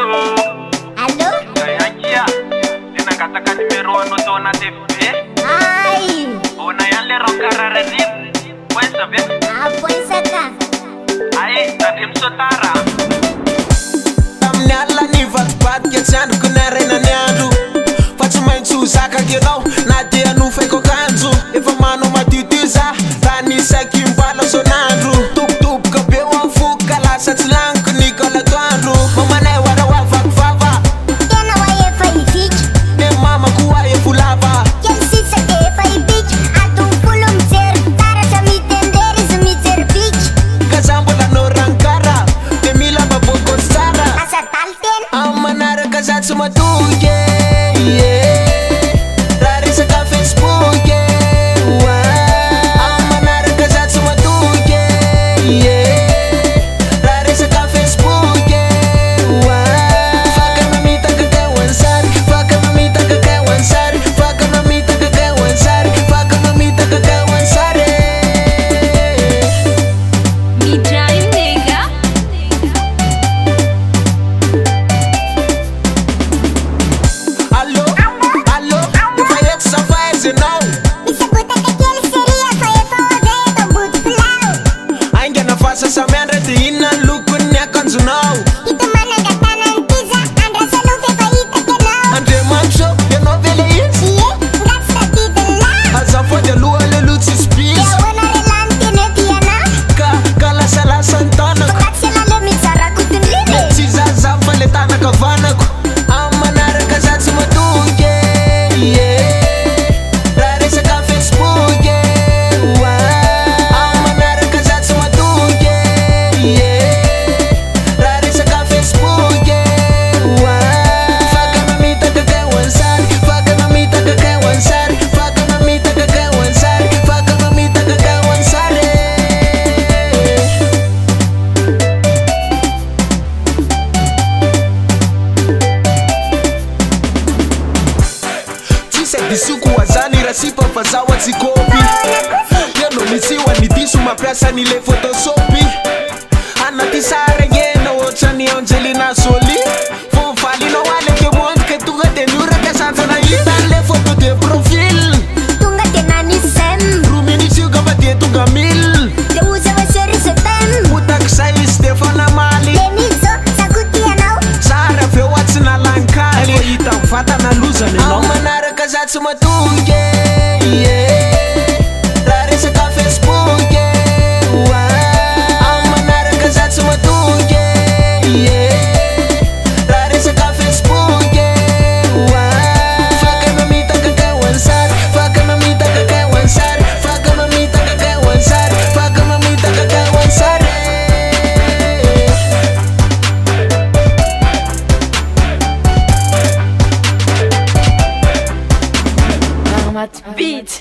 Allô? Akia, nina kataka nimero anotona TV. Ai. Ona yale rokara redip. Pwesa be? Pwesa ka. Ai, tadim sotara. Tamnyala ni vatpat ketsan kunare na nyandu. Fatu maintsu zaka gelo na dia nu feko kanzu. Efa mano matitiza tani sakimbala sonandu. Tup tup kabe wa fuka la satslang nikola twandu. Mama na wara wa vakvava. Kena wa ye fa ifich. Ne mama kuwa ye fulava. Ken sisa ke fa ibich. Atung pulum zer. Tara sa mitenderi sa miter bich. Kazambo la no rankara. Temila baboko stara. Asa talten. Amanara kazatsu matuge. Rari sa ka Facebook. Amanara kazatsu matuge. Rari sa ka Facebook. Faka mamita kakawansar. Faka mamita kakawansar. Faka mamita kakawansar. Faka mamita kakawansar. Me drive, nigga. Allo, allo, if I hit some vibes, you know Bisa buta ka kiel seria fa ye fa odeto but flow. ainda na faça essa merda de ina luku nya kanzu now Ito man ang gatanan tiza. Andra sa lufe fa ita ke no. Andre Mancho, you know vele is Iye, gats ta tita la. Azan for the lua le luci speeds Ya wana relante ne tiana. Kala sala santana Gats la le mitsara kutun lili. Tiza zan fale tana kavana ko Amanara kazatsu matuge Rari sa ka Facebook Amanara kazatsu matuge Rari sa ka Facebook Faka mamita kakawansar Faka mamita kakawansar Faka mamita kakawansar Faka mamita kakawansar Tise disuku wazani rasipa fazawa zikopi Yeno misiwa ni disu mapesa nile fotosopi Anatisare ngeno wocha ni Angelina Soli